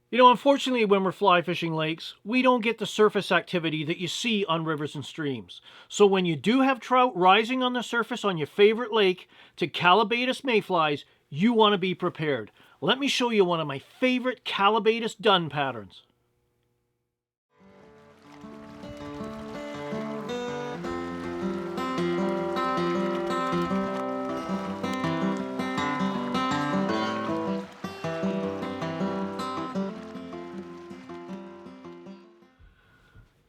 You know, unfortunately, when we're fly fishing lakes, we don't get the surface activity that you see on rivers and streams. So when you do have trout rising on the surface on your favorite lake to Callibaetis mayflies, you want to be prepared. Let me show you one of my favorite Callibaetis dun patterns.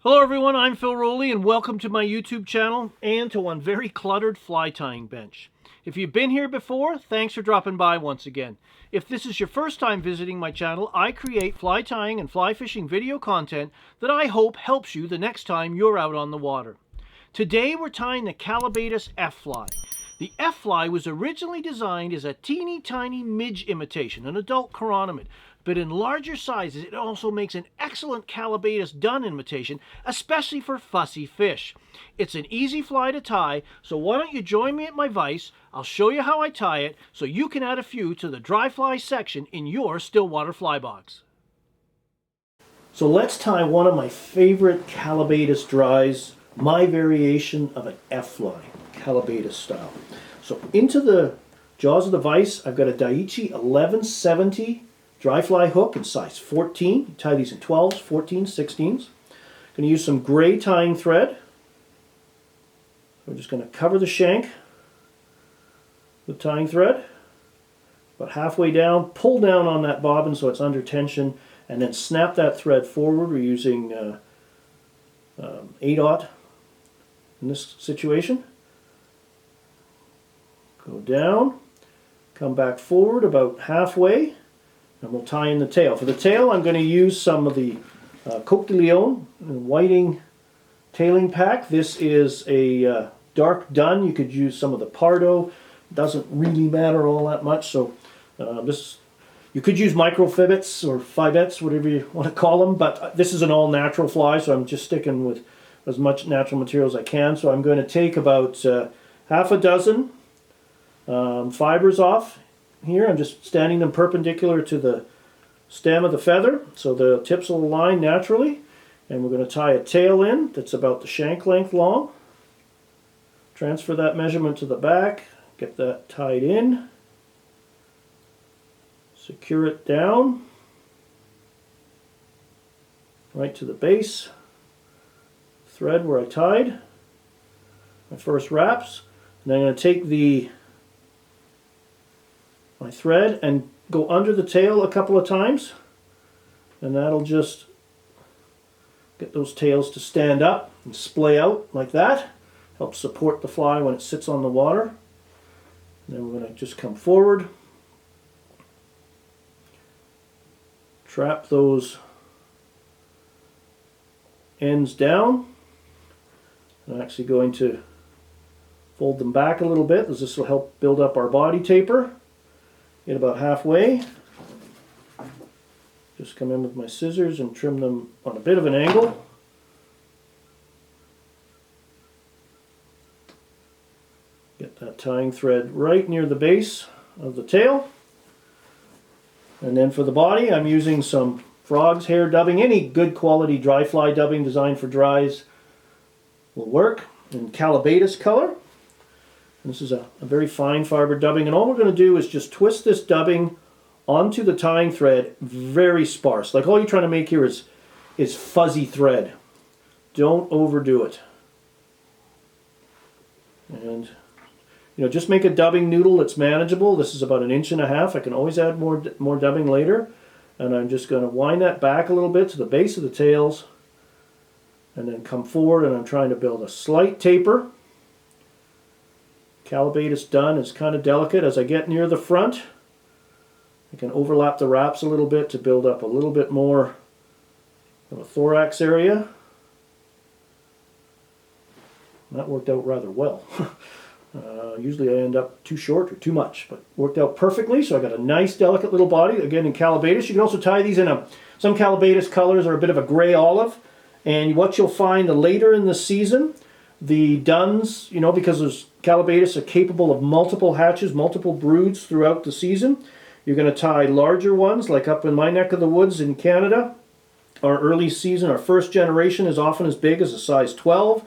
Hello everyone, I'm Phil Rowley and welcome to my YouTube channel and to one very cluttered fly tying bench. If you've been here before, thanks for dropping by once again. If this is your first time visiting my channel, I create fly tying and fly fishing video content that I hope helps you the next time you're out on the water. Today we're tying the Callibaetis F-Fly. The F-Fly was originally designed as a teeny tiny midge imitation, an adult chironomid, but in larger sizes it also makes an excellent Callibaetis dun imitation, especially for fussy fish. It's an easy fly to tie, so why don't you join me at my vise? I'll show you how I tie it so you can add a few to the dry fly section in your Stillwater fly box. So let's tie one of my favorite Callibaetis dries, my variation of an F-Fly, Callibaetis style. So into the jaws of the vise, I've got a Daiichi 1170 dry fly hook in size 14. You tie these in 12s, 14s, 16s. I'm going to use some gray tying thread. We're just going to cover the shank with tying thread. About halfway down, pull down on that bobbin so it's under tension, and then snap that thread forward. We're using 8/0 in this situation. Go down, come back forward about halfway, and we'll tie in the tail. For the tail, I'm going to use some of the Coq de Leon whiting tailing pack. This is a dark dun. You could use some of the Pardo. Doesn't really matter all that much. So you could use microfibbets or fivettes, whatever you want to call them, but this is an all-natural fly, so I'm just sticking with as much natural material as I can. So I'm going to take about half a dozen fibers off here. I'm just standing them perpendicular to the stem of the feather so the tips will align naturally, and we're going to tie a tail in that's about the shank length long. Transfer that measurement to the back, get that tied in, secure it down right to the base thread where I tied my first wraps. And I'm going to take my thread and go under the tail a couple of times, and that'll just get those tails to stand up and splay out like that. Helps support the fly when it sits on the water. And then we're going to just come forward, trap those ends down. I'm actually going to fold them back a little bit as this will help build up our body taper. Get about halfway. Just come in with my scissors and trim them on a bit of an angle. Get that tying thread right near the base of the tail. And then for the body, I'm using some frog's hair dubbing. Any good quality dry fly dubbing designed for dries will work in Callibaetis color. This is a very fine fiber dubbing, and all we're going to do is just twist this dubbing onto the tying thread very sparse. Like all you're trying to make here is fuzzy thread. Don't overdo it. And just make a dubbing noodle that's manageable. This is about 1.5 inches. I can always add more dubbing later. And I'm just going to wind that back a little bit to the base of the tails, and then come forward, and I'm trying to build a slight taper. Callibaetis dun is kind of delicate. As I get near the front, I can overlap the wraps a little bit to build up a little bit more of a thorax area. That worked out rather well. Usually I end up too short or too much, but worked out perfectly. So I got a nice delicate little body. Again, in Callibaetis, you can also tie these in some Callibaetis colors are a bit of a gray olive. And what you'll find later in the season, the duns, because there's Callibaetis are capable of multiple hatches, multiple broods throughout the season. You're going to tie larger ones, like up in my neck of the woods in Canada. Our early season, our first generation is often as big as a size 12.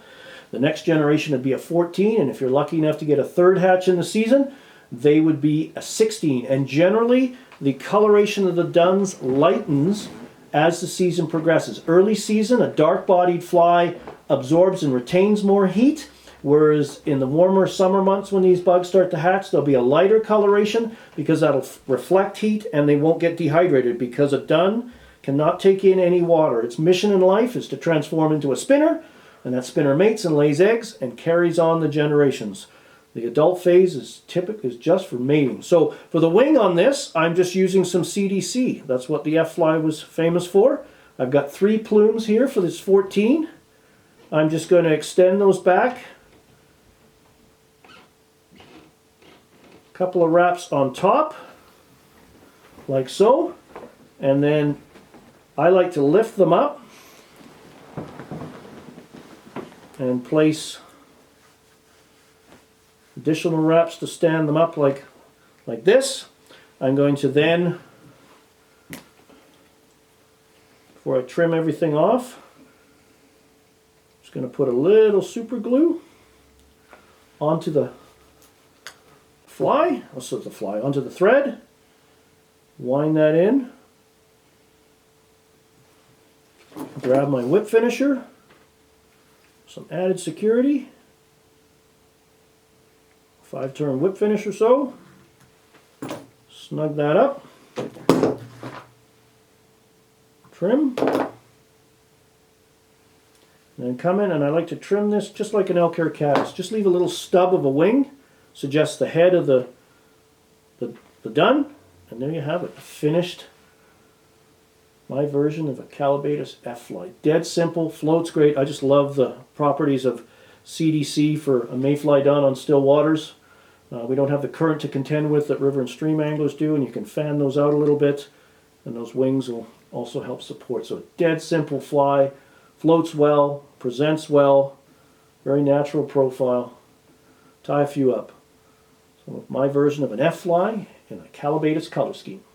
The next generation would be a 14, and if you're lucky enough to get a third hatch in the season, they would be a 16. And generally, the coloration of the duns lightens as the season progresses. Early season, a dark-bodied fly absorbs and retains more heat, whereas in the warmer summer months when these bugs start to hatch, there'll be a lighter coloration because that'll reflect heat and they won't get dehydrated, because a dun cannot take in any water. Its mission in life is to transform into a spinner, and that spinner mates and lays eggs and carries on the generations. The adult phase is just for mating. So for the wing on this, I'm just using some CDC. That's what the F-Fly was famous for. I've got 3 plumes here for this 14. I'm just going to extend those back. A couple of wraps on top, like so. And then I like to lift them up and place additional wraps to stand them up like this. I'm going to then, before I trim everything off, just going to put a little super glue onto the fly, onto the thread, wind that in, grab my whip finisher, some added security, 5-turn whip finish or so, snug that up, trim, and then come in, and I like to trim this just like an elk hair caddis. Just leave a little stub of a wing, suggest the head of the dun, and there you have it, finished. My version of a Callibaetis F-Fly. Dead simple, floats great. I just love the properties of CDC for a mayfly dun on still waters. We don't have the current to contend with that river and stream anglers do, and you can fan those out a little bit, and those wings will also help support. So a dead simple fly, floats well, presents well, very natural profile. Tie a few up. So my version of an F-Fly in a Callibaetis color scheme.